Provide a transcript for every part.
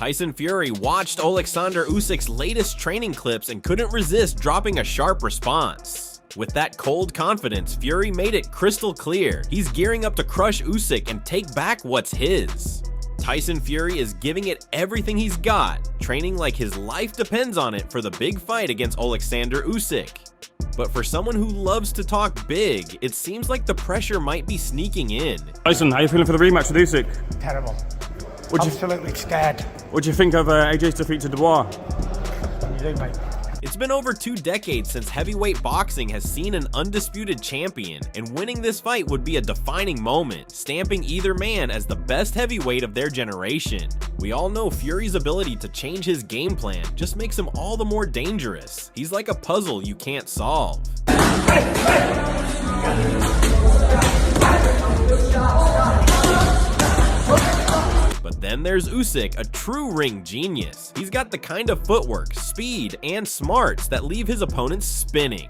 Tyson Fury watched Alexander Usyk's latest training clips and couldn't resist dropping a sharp response. With that cold confidence, Fury made it crystal clear he's gearing up to crush Usyk and take back what's his. Tyson Fury is giving it everything he's got, training like his life depends on it for the big fight against Alexander Usyk. But for someone who loves to talk big, it seems like the pressure might be sneaking in. Tyson, how are you feeling for the rematch with Usyk? Terrible. Absolutely scared. What do you think of AJ's defeat to Dubois? What do you do, mate? It's been over 2 decades since heavyweight boxing has seen an undisputed champion, and winning this fight would be a defining moment, stamping either man as the best heavyweight of their generation. We all know Fury's ability to change his game plan just makes him all the more dangerous. He's like a puzzle you can't solve. But then there's Usyk, a true ring genius. He's got the kind of footwork, speed, and smarts that leave his opponents spinning.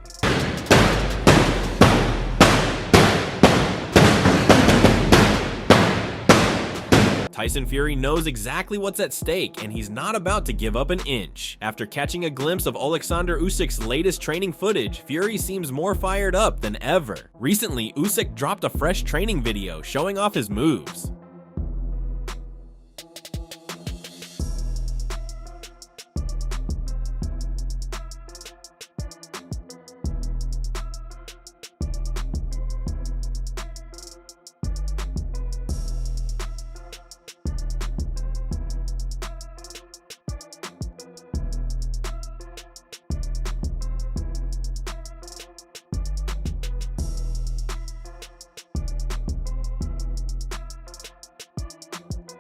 Tyson Fury knows exactly what's at stake, and he's not about to give up an inch. After catching a glimpse of Alexander Usyk's latest training footage, Fury seems more fired up than ever. Recently, Usyk dropped a fresh training video showing off his moves.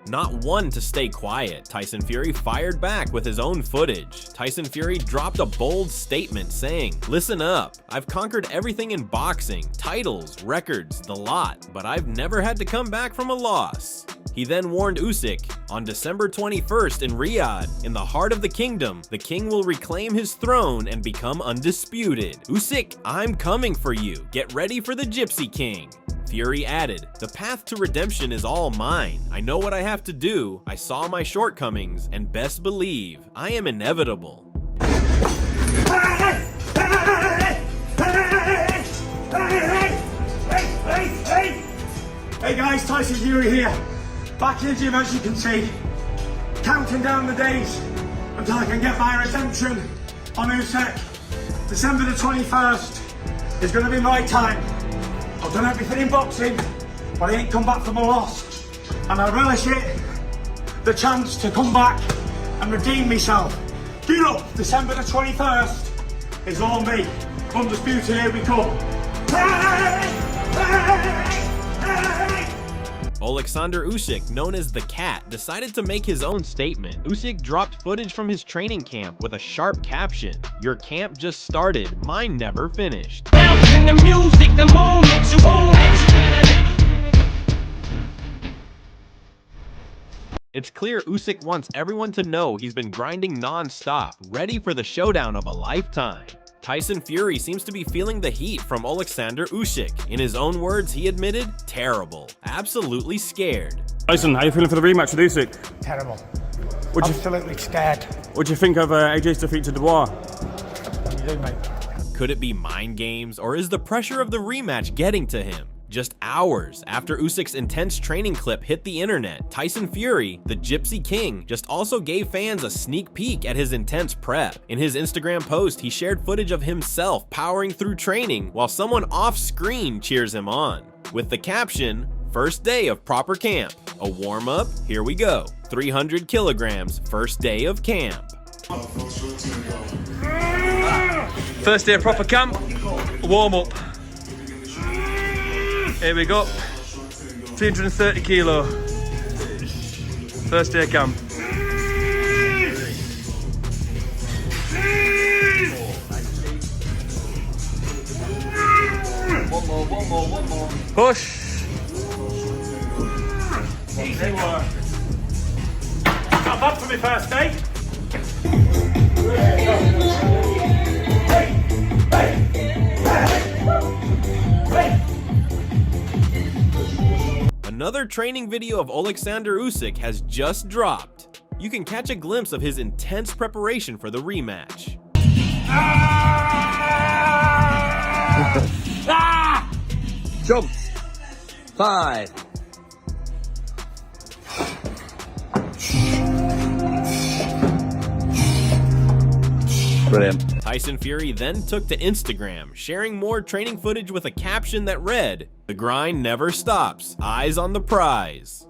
Not one to stay quiet, Tyson Fury fired back with his own footage. Tyson Fury dropped a bold statement saying, "Listen up, I've conquered everything in boxing, titles, records, the lot, but I've never had to come back from a loss." He then warned Usyk, on December 21st in Riyadh, in the heart of the kingdom, the king will reclaim his throne and become undisputed. "Usyk, I'm coming for you. Get ready for the Gypsy King." Fury added, "The path to redemption is all mine. I know what I have to do. I saw my shortcomings, and best believe, I am inevitable." Hey guys, Tyson Fury here. Back in the gym, as you can see, counting down the days until I can get my redemption on Usyk. December the 21st is going to be my time. I've done everything in boxing, but I ain't come back from a loss. And I relish it, the chance to come back and redeem myself. Get up, December the 21st is all me. Undisputed, here we come. Alexander Usyk, known as the Cat, decided to make his own statement. Usyk dropped footage from his training camp with a sharp caption, "Your camp just started, mine never finished." It's clear Usyk wants everyone to know he's been grinding non-stop, ready for the showdown of a lifetime. Tyson Fury seems to be feeling the heat from Alexander Usyk. In his own words, he admitted, terrible, absolutely scared. Tyson, how are you feeling for the rematch with Usyk? Terrible. What do you Absolutely scared. What do you think of AJ's defeat to Dubois? What do you do, mate? Could it be mind games, or is the pressure of the rematch getting to him? Just hours after Usyk's intense training clip hit the internet, Tyson Fury, the Gypsy King, just also gave fans a sneak peek at his intense prep. In his Instagram post, he shared footage of himself powering through training while someone off-screen cheers him on. With the caption, "First day of proper camp. A warm-up, here we go. 300 kilograms, first day of camp." First day of proper camp, warm-up. Here we go, 330 kilo, first day of camp. One more. Push. Easy work. Not bad for my first day. Another training video of Alexander Usyk has just dropped. you can catch a glimpse of his intense preparation for the rematch. Jump. 5. Brilliant. Tyson Fury then took to Instagram, sharing more training footage with a caption that read, "The grind never stops, eyes on the prize."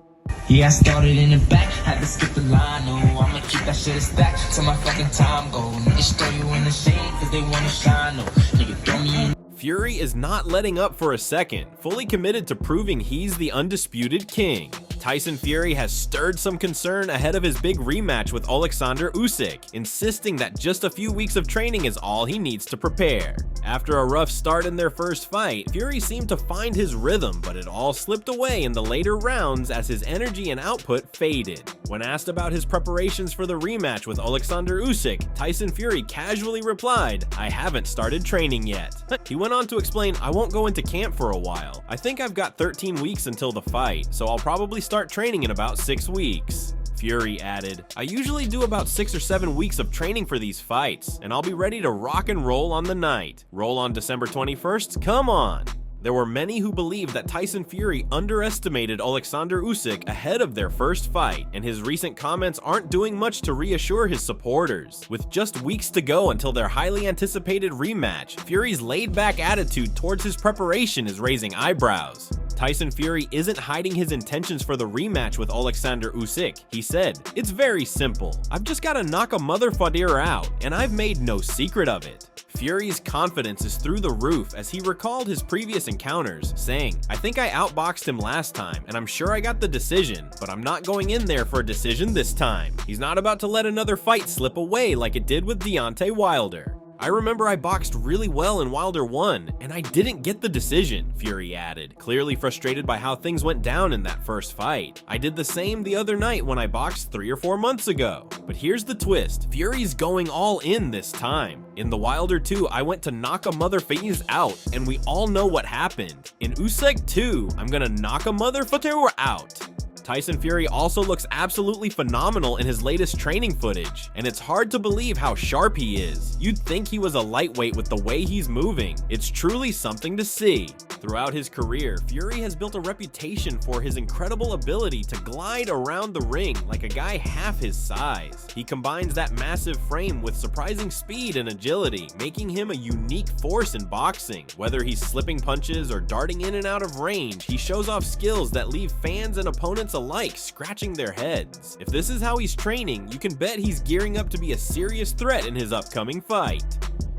Yeah, I started in the back, had to skip the line, no, I'ma keep that shit stacked till my fucking time go. Niggas throw you in the shade cause they wanna shine, no, nigga throw me in. Fury is not letting up for a second, fully committed to proving he's the undisputed king. Tyson Fury has stirred some concern ahead of his big rematch with Alexander Usyk, insisting that just a few weeks of training is all he needs to prepare. After a rough start in their first fight, Fury seemed to find his rhythm, but it all slipped away in the later rounds as his energy and output faded. When asked about his preparations for the rematch with Alexander Usyk, Tyson Fury casually replied, "I haven't started training yet." He went on to explain, "I won't go into camp for a while. I think I've got 13 weeks until the fight, so I'll probably start training in about 6 weeks. Fury added, "I usually do about 6 or 7 weeks of training for these fights, and I'll be ready to rock and roll on the night. Roll on December 21st? Come on." There were many who believed that Tyson Fury underestimated Alexander Usyk ahead of their first fight, and his recent comments aren't doing much to reassure his supporters. With just weeks to go until their highly anticipated rematch, Fury's laid-back attitude towards his preparation is raising eyebrows. Tyson Fury isn't hiding his intentions for the rematch with Alexander Usyk. He said, "It's very simple. I've just gotta knock a motherfucker out, and I've made no secret of it." Fury's confidence is through the roof as he recalled his previous encounters, saying, "I think I outboxed him last time, and I'm sure I got the decision, but I'm not going in there for a decision this time." He's not about to let another fight slip away like it did with Deontay Wilder. "I remember I boxed really well in Wilder 1, and I didn't get the decision," Fury added, clearly frustrated by how things went down in that first fight. "I did the same the other night when I boxed 3 or 4 months ago." But here's the twist, Fury's going all in this time. In the Wilder 2, I went to knock a motherfucker out, and we all know what happened. In Usyk 2, I'm gonna knock a motherfucker out. Tyson Fury also looks absolutely phenomenal in his latest training footage, and it's hard to believe how sharp he is. You'd think he was a lightweight with the way he's moving. It's truly something to see. Throughout his career, Fury has built a reputation for his incredible ability to glide around the ring like a guy half his size. He combines that massive frame with surprising speed and agility, making him a unique force in boxing. Whether he's slipping punches or darting in and out of range, he shows off skills that leave fans and opponents alike scratching their heads. If this is how he's training, you can bet he's gearing up to be a serious threat in his upcoming fight.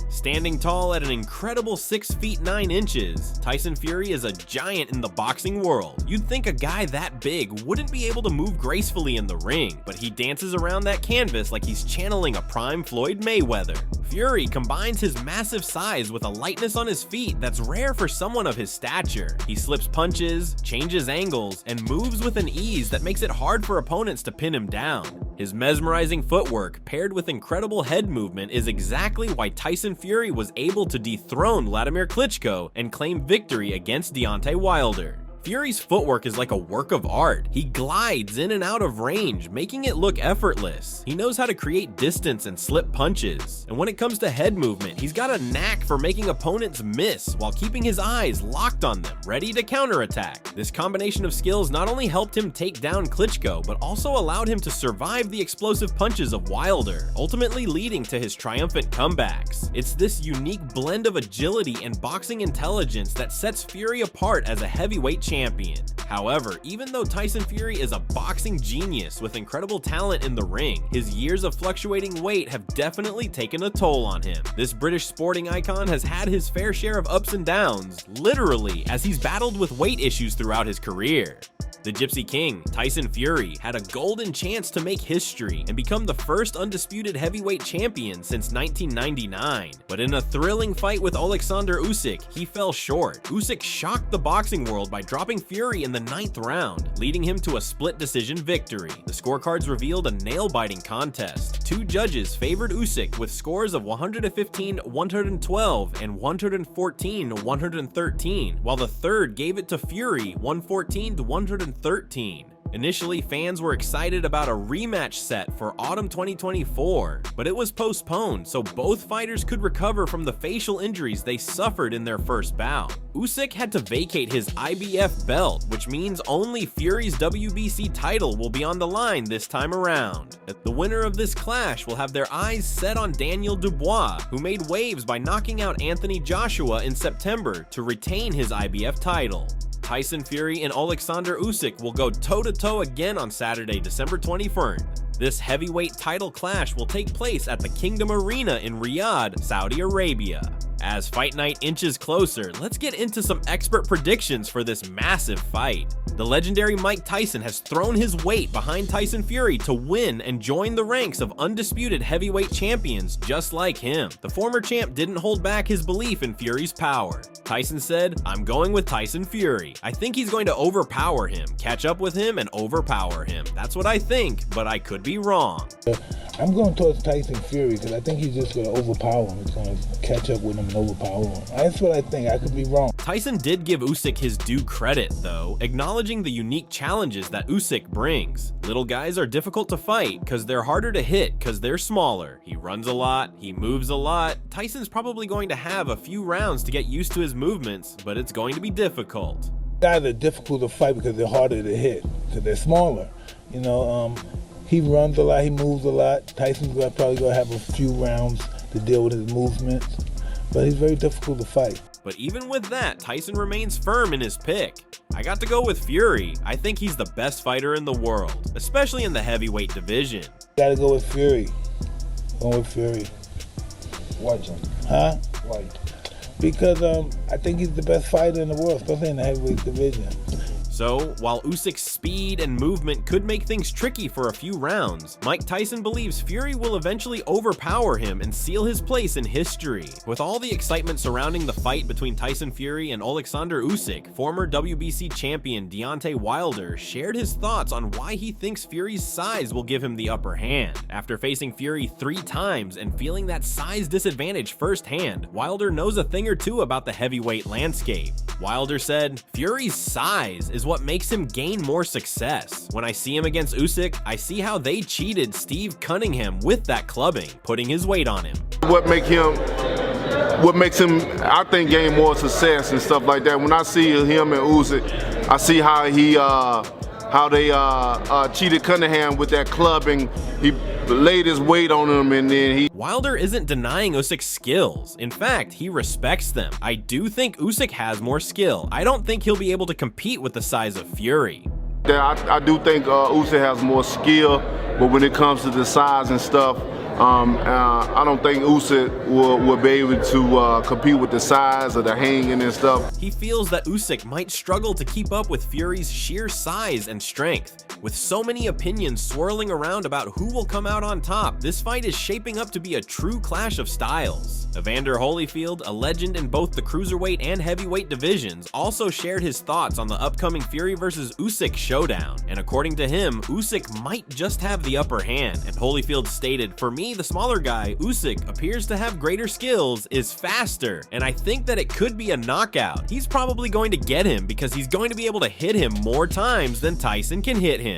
Standing tall at an incredible 6 feet 9 inches, Tyson Fury is a giant in the boxing world. You'd think a guy that big wouldn't be able to move gracefully in the ring, but he dances around that canvas like he's channeling a prime Floyd Mayweather. Fury combines his massive size with a lightness on his feet that's rare for someone of his stature. He slips punches, changes angles, and moves with an ease that makes it hard for opponents to pin him down. His mesmerizing footwork, paired with incredible head movement, is exactly why Tyson Fury was able to dethrone Vladimir Klitschko and claim victory against Deontay Wilder. Fury's footwork is like a work of art. He glides in and out of range, making it look effortless. He knows how to create distance and slip punches. And when it comes to head movement, he's got a knack for making opponents miss while keeping his eyes locked on them, ready to counterattack. This combination of skills not only helped him take down Klitschko, but also allowed him to survive the explosive punches of Wilder, ultimately leading to his triumphant comebacks. It's this unique blend of agility and boxing intelligence that sets Fury apart as a heavyweight champion. However, even though Tyson Fury is a boxing genius with incredible talent in the ring, his years of fluctuating weight have definitely taken a toll on him. This British sporting icon has had his fair share of ups and downs, literally, as he's battled with weight issues throughout his career. The Gypsy King, Tyson Fury, had a golden chance to make history and become the first undisputed heavyweight champion since 1999. But in a thrilling fight with Alexander Usyk, he fell short. Usyk shocked the boxing world by dropping Fury in the 9th round, leading him to a split decision victory. The scorecards revealed a nail-biting contest. 2 judges favored Usyk with scores of 115-112 and 114-113, while the third gave it to Fury 114-113. Initially, fans were excited about a rematch set for autumn 2024, but it was postponed so both fighters could recover from the facial injuries they suffered in their first bout. Usyk had to vacate his IBF belt, which means only Fury's WBC title will be on the line this time around. The winner of this clash will have their eyes set on Daniel Dubois, who made waves by knocking out Anthony Joshua in September to retain his IBF title. Tyson Fury and Alexander Usyk will go toe-to-toe again on Saturday, December 21st. This heavyweight title clash will take place at the Kingdom Arena in Riyadh, Saudi Arabia. As fight night inches closer, let's get into some expert predictions for this massive fight. The legendary Mike Tyson has thrown his weight behind Tyson Fury to win and join the ranks of undisputed heavyweight champions just like him. The former champ didn't hold back his belief in Fury's power. Tyson said, "I'm going with Tyson Fury. I think he's going to overpower him, catch up with him, and overpower him. That's what I think, but I could be wrong." I'm going towards Tyson Fury because I think he's just going to overpower him. He's going to catch up with him and overpower him. That's what I think. I could be wrong. Tyson did give Usyk his due credit, though, acknowledging the unique challenges that Usyk brings. Little guys are difficult to fight because they're harder to hit because they're smaller. He runs a lot, he moves a lot. Tyson's probably going to have a few rounds to get used to his movements, but it's going to be difficult. Guys are difficult to fight because they're harder to hit because they're smaller. He runs a lot, he moves a lot. Tyson's probably going to have a few rounds to deal with his movements, but he's very difficult to fight. But even with that, Tyson remains firm in his pick. I got to go with Fury. I think he's the best fighter in the world, especially in the heavyweight division. Gotta go with Fury. Going with Fury. White. Huh? White. Because I think he's the best fighter in the world, especially in the heavyweight division. So, while Usyk's speed and movement could make things tricky for a few rounds, Mike Tyson believes Fury will eventually overpower him and seal his place in history. With all the excitement surrounding the fight between Tyson Fury and Alexander Usyk, former WBC champion Deontay Wilder shared his thoughts on why he thinks Fury's size will give him the upper hand. After facing Fury 3 times and feeling that size disadvantage firsthand, Wilder knows a thing or two about the heavyweight landscape. Wilder said, "Fury's size is what makes him gain more success. When I see him against Usyk, I see how they cheated Steve Cunningham with that clubbing, putting his weight on him." What makes him, I think, gain more success and stuff like that. When I see him and Usyk, I see how they cheated Cunningham with that clubbing. He laid his weight on him and then Wilder isn't denying Usyk's skills. In fact, he respects them. I do think Usyk has more skill. I don't think he'll be able to compete with the size of Fury. I do think Usyk has more skill, but when it comes to the size and stuff, I don't think Usyk will be able to compete with the size or the hanging and stuff. He feels that Usyk might struggle to keep up with Fury's sheer size and strength. With so many opinions swirling around about who will come out on top, this fight is shaping up to be a true clash of styles. Evander Holyfield, a legend in both the cruiserweight and heavyweight divisions, also shared his thoughts on the upcoming Fury vs. Usyk showdown, and according to him, Usyk might just have the upper hand, and Holyfield stated, "For me, the smaller guy, Usyk, appears to have greater skills, is faster, and I think that it could be a knockout. He's probably going to get him because he's going to be able to hit him more times than Tyson can hit him."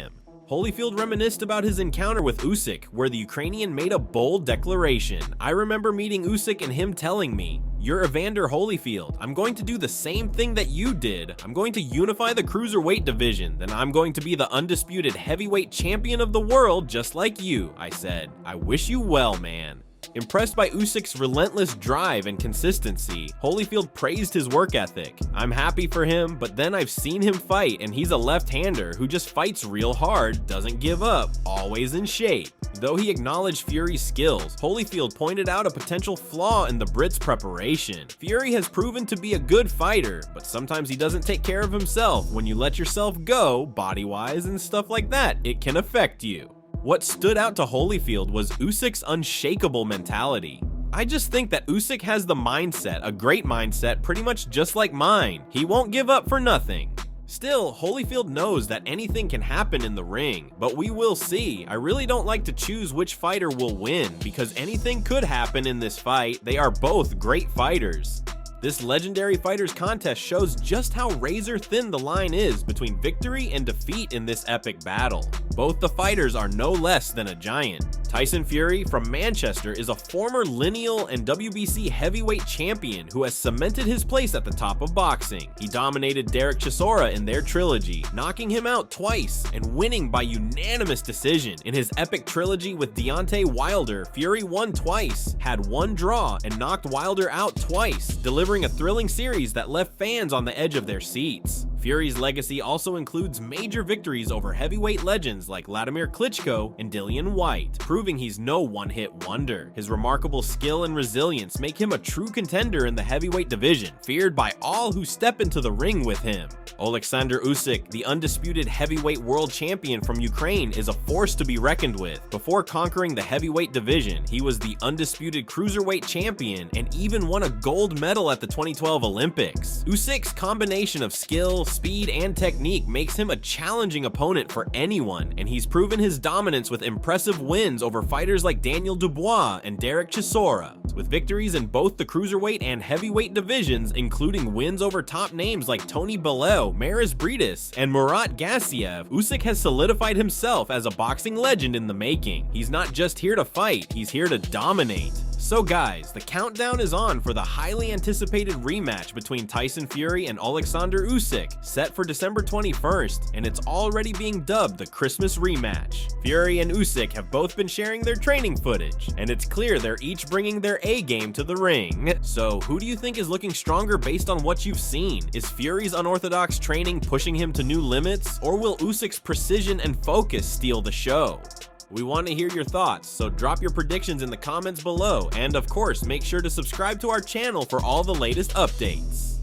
Holyfield reminisced about his encounter with Usyk, where the Ukrainian made a bold declaration. "I remember meeting Usyk and him telling me, 'You're Evander Holyfield. I'm going to do the same thing that you did. I'm going to unify the cruiserweight division. Then I'm going to be the undisputed heavyweight champion of the world just like you,' I said. 'I wish you well, man.'" Impressed by Usyk's relentless drive and consistency, Holyfield praised his work ethic. "I'm happy for him, but then I've seen him fight and he's a left-hander who just fights real hard, doesn't give up, always in shape." Though he acknowledged Fury's skills, Holyfield pointed out a potential flaw in the Brit's preparation. Fury has proven to be a good fighter, but sometimes he doesn't take care of himself. When you let yourself go, body-wise and stuff like that, it can affect you. What stood out to Holyfield was Usyk's unshakable mentality. "I just think that Usyk has the mindset, a great mindset, pretty much just like mine. He won't give up for nothing." Still, Holyfield knows that anything can happen in the ring, but we will see. I really don't like to choose which fighter will win, because anything could happen in this fight. They are both great fighters. This legendary fighters contest shows just how razor thin the line is between victory and defeat in this epic battle. Both the fighters are no less than a giant. Tyson Fury from Manchester is a former lineal and WBC heavyweight champion who has cemented his place at the top of boxing. He dominated Derek Chisora in their trilogy, knocking him out twice and winning by unanimous decision. In his epic trilogy with Deontay Wilder, Fury won twice, had one draw, and knocked Wilder out twice, delivering a thrilling series that left fans on the edge of their seats. Fury's legacy also includes major victories over heavyweight legends like Vladimir Klitschko and Dillian Whyte, proving he's no one-hit wonder. His remarkable skill and resilience make him a true contender in the heavyweight division, feared by all who step into the ring with him. Alexander Usyk, the undisputed heavyweight world champion from Ukraine, is a force to be reckoned with. Before conquering the heavyweight division, he was the undisputed cruiserweight champion and even won a gold medal at the 2012 Olympics. Usyk's combination of skill, speed, and technique makes him a challenging opponent for anyone, and he's proven his dominance with impressive wins over fighters like Daniel Dubois and Derek Chisora. With victories in both the cruiserweight and heavyweight divisions, including wins over top names like Tony Bellew, Maris Briedis, and Murat Gassiev, Usyk has solidified himself as a boxing legend in the making. He's not just here to fight, he's here to dominate. So guys, the countdown is on for the highly anticipated rematch between Tyson Fury and Alexander Usyk, set for December 21st, and it's already being dubbed the Christmas rematch. Fury and Usyk have both been sharing their training footage, and it's clear they're each bringing their A game to the ring. So who do you think is looking stronger based on what you've seen? Is Fury's unorthodox training pushing him to new limits, or will Usyk's precision and focus steal the show? We want to hear your thoughts, so drop your predictions in the comments below, and of course, make sure to subscribe to our channel for all the latest updates.